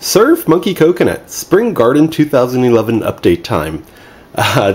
Surf Monkey Coconut, Spring Garden 2011 update time.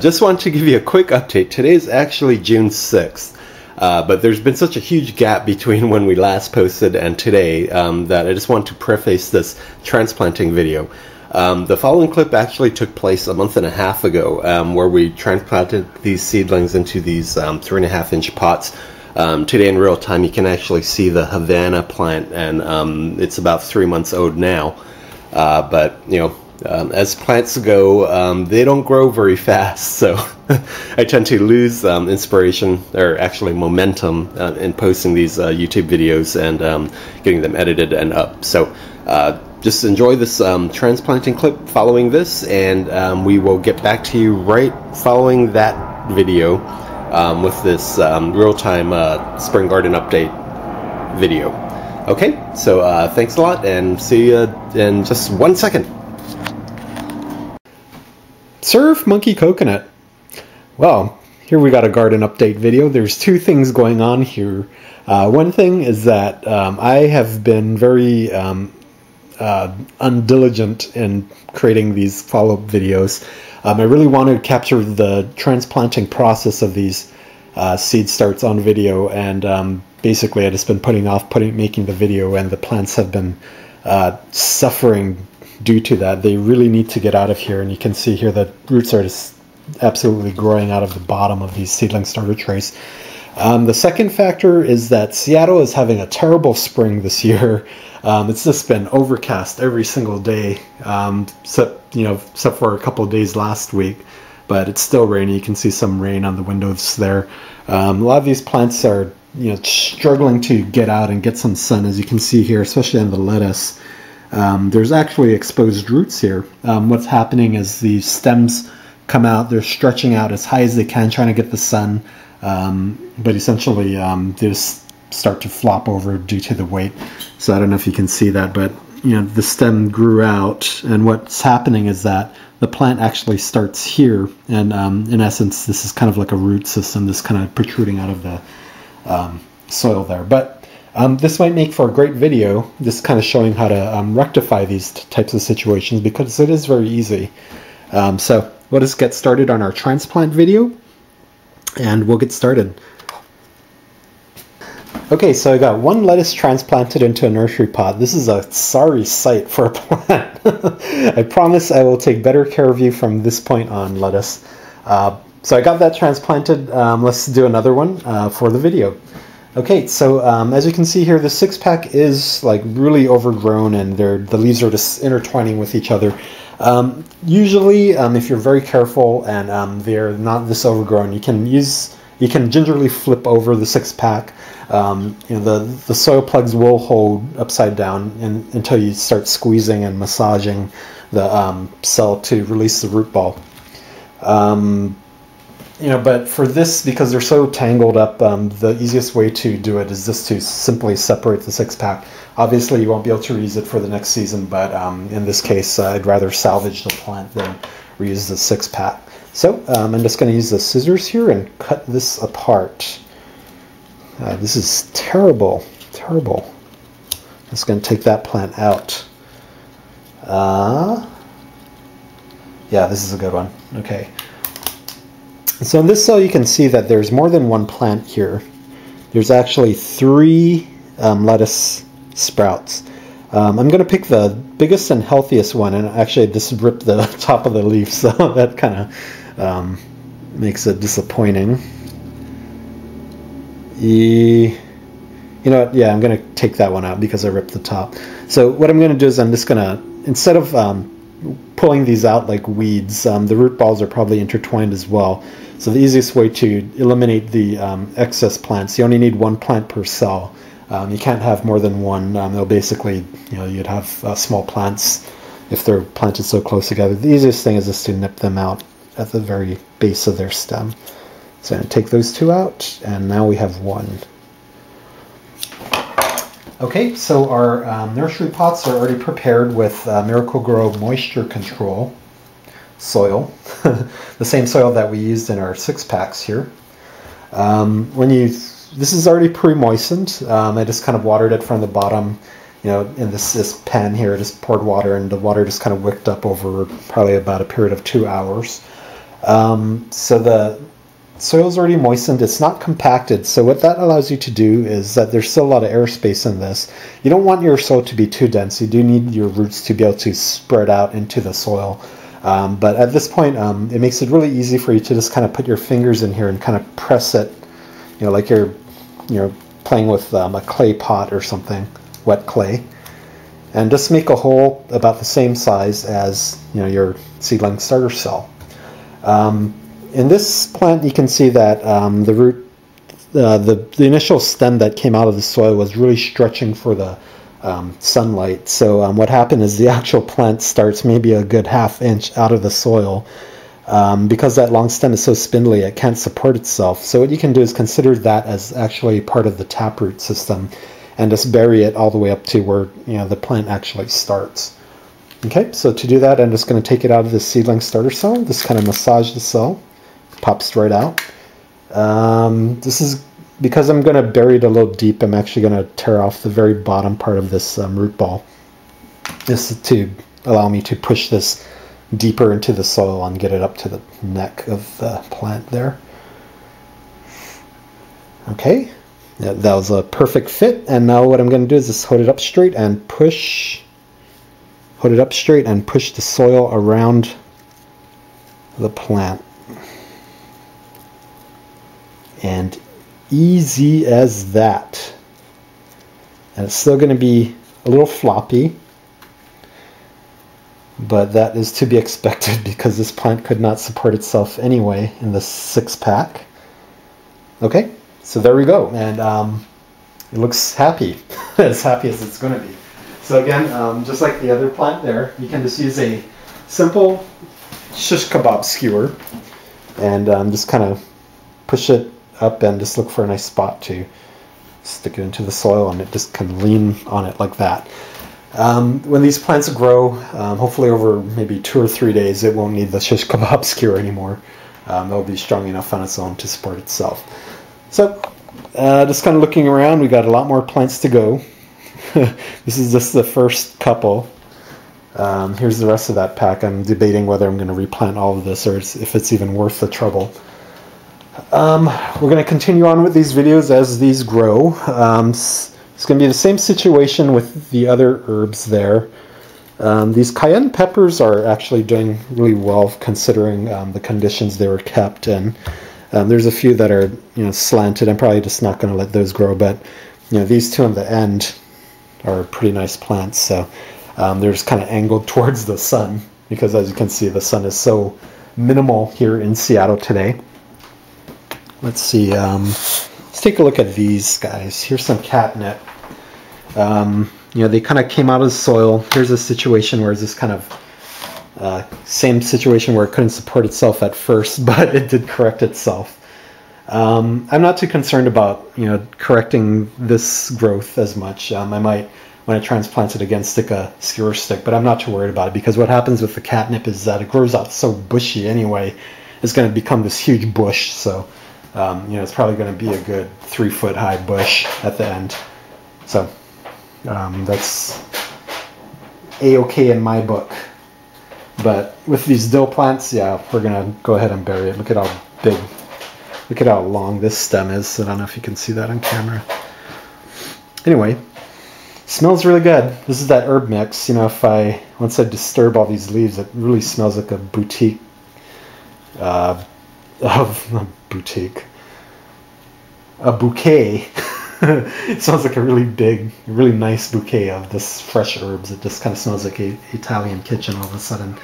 Just want to give you a quick update. Today is actually June 6th, but there's been such a huge gap between when we last posted and today that I just want to preface this transplanting video. The following clip actually took place a month and a half ago, where we transplanted these seedlings into these 3.5-inch pots. Today in real time you can actually see the Havana plant, and it's about 3 months old now. But you know, as plants go, they don't grow very fast, so I tend to lose inspiration, or actually momentum, in posting these YouTube videos and getting them edited and up. So just enjoy this transplanting clip following this, and we will get back to you right following that video with this real-time spring garden update video. Okay, so thanks a lot, and see you in just 1 second. Surf Monkey Coconut. Well, here we got a garden update video. There's two things going on here. One thing is that I have been very undiligent in creating these follow-up videos. I really wanted to capture the transplanting process of these seed starts on video, and basically I just been putting off making the video, and the plants have been suffering due to that. They really need to get out of here, and you can see here that roots are just absolutely growing out of the bottom of these seedling starter trays. The second factor is that Seattle is having a terrible spring this year. It's just been overcast every single day, except for a couple of days last week. But it's still rainy. You can see some rain on the windows there. A lot of these plants are, struggling to get out and get some sun, as you can see here, especially on the lettuce. There's actually exposed roots here. What's happening is the stems come out. They're stretching out as high as they can, trying to get the sun. But essentially, they just start to flop over due to the weight. So I don't know if you can see that, but the stem grew out, and what's happening is that the plant actually starts here, and in essence this is kind of like a root system, this kind of protruding out of the soil there. But this might make for a great video, just kind of showing how to rectify these types of situations, because it is very easy. So let us get started on our transplant video, and we'll get started. Okay, so I got one lettuce transplanted into a nursery pot. This is a sorry sight for a plant. I promise I will take better care of you from this point on, lettuce. So I got that transplanted. Let's do another one for the video. Okay, so as you can see here, the 6-pack is like really overgrown, and the leaves are just intertwining with each other. Usually, if you're very careful and they're not this overgrown, you can gingerly flip over the 6-pack. The soil plugs will hold upside down until you start squeezing and massaging the cell to release the root ball. But for this, because they're so tangled up, the easiest way to do it is just to simply separate the 6-pack. Obviously, you won't be able to reuse it for the next season, but in this case, I'd rather salvage the plant than reuse the 6-pack. So I'm just going to use the scissors here and cut this apart. This is terrible, terrible. I'm just going to take that plant out. Yeah, this is a good one. Okay. So in this cell you can see that there's more than one plant here. There's actually 3 lettuce sprouts. I'm going to pick the biggest and healthiest one, and actually just rip the top of the leaf, so that kind of makes it disappointing. You know what? Yeah, I'm going to take that one out because I ripped the top. So what I'm going to do is I'm just going to, instead of pulling these out like weeds, the root balls are probably intertwined as well. So the easiest way to eliminate the excess plants, you only need 1 plant per cell. You can't have more than one. They'll basically, you'd have small plants if they're planted so close together. The easiest thing is just to nip them out at the very base of their stem. So I'm going to take those 2 out, and now we have 1. Okay, so our nursery pots are already prepared with Miracle-Gro moisture control soil, the same soil that we used in our 6-packs here. This is already pre-moistened. I just kind of watered it from the bottom in this pan here, I just poured water, and the water just kind of wicked up over probably about a period of 2 hours. So the soil's already moistened. It's not compacted. So what that allows you to do is that there's still a lot of airspace in this. You don't want your soil to be too dense. You do need your roots to be able to spread out into the soil. But at this point, it makes it really easy for you to just kind of put your fingers in here and kind of press it, like you're playing with a clay pot or something, wet clay, and just make a hole about the same size as your seedling starter cell. In this plant, you can see that the root, the initial stem that came out of the soil was really stretching for the sunlight. So what happened is the actual plant starts maybe a good ½ inch out of the soil. Because that long stem is so spindly, it can't support itself. So what you can do is consider that as actually part of the taproot system, and just bury it all the way up to where the plant actually starts. Okay, so to do that, I'm just going to take it out of the seedling starter cell. Just kind of massage the cell. Pops right out. This is because I'm going to bury it a little deep. I'm actually going to tear off the very bottom part of this root ball. This is to allow me to push this deeper into the soil and get it up to the neck of the plant there. Okay, yeah, that was a perfect fit. And now what I'm going to do is just hold it up straight and push. Hold it up straight and push the soil around the plant. And easy as that. And it's still going to be a little floppy, but that is to be expected because this plant could not support itself anyway in the 6-pack. Okay, so there we go, and it looks happy, as happy as it's going to be. So again, just like the other plant there, you can just use a simple shish kebab skewer and just kind of push it up and just look for a nice spot to stick it into the soil, and it just can lean on it like that. When these plants grow, hopefully over maybe 2 or 3 days, it won't need the shish kebab skewer anymore. It'll be strong enough on its own to support itself. So just kind of looking around, we got a lot more plants to go. This is just the first couple. Here's the rest of that pack. I'm debating whether I'm going to replant all of this or if it's even worth the trouble. We're going to continue on with these videos as these grow. It's going to be the same situation with the other herbs there. These cayenne peppers are actually doing really well considering the conditions they were kept in. There's a few that are slanted. I'm probably just not going to let those grow, but these two on the end are pretty nice plants. So they're just kind of angled towards the sun because, as you can see, the sun is so minimal here in Seattle today. Let's see. Let's take a look at these guys. Here's some catnip. They kind of came out of the soil. Here's a situation where it's this kind of same situation where it couldn't support itself at first, but it did correct itself. I'm not too concerned about correcting this growth as much. I might, when I transplant it again, stick a skewer stick, but I'm not too worried about it because what happens with the catnip is that it grows out so bushy anyway. It's going to become this huge bush. So it's probably going to be a good 3-foot high bush at the end. So that's a-okay in my book. But with these dill plants, yeah, we're going to go ahead and bury it. Look at how big, look at how long this stem is. I don't know if you can see that on camera. Anyway, smells really good. This is that herb mix. Once I disturb all these leaves, it really smells like a boutique a bouquet. It smells like a really big, really nice bouquet of this fresh herbs. It just kind of smells like an Italian kitchen all of a sudden.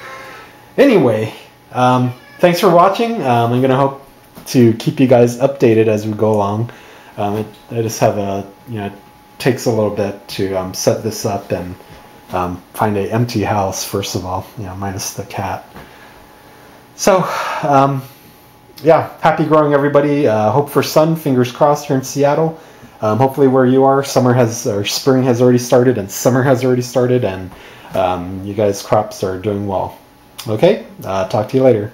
Anyway, thanks for watching. I'm going to hope to keep you guys updated as we go along. I just have it takes a little bit to set this up and find an empty house, first of all, minus the cat. So, yeah, happy growing, everybody. Hope for sun, fingers crossed here in Seattle. Hopefully where you are, spring has already started and summer has already started, and you guys' crops are doing well. Okay, talk to you later.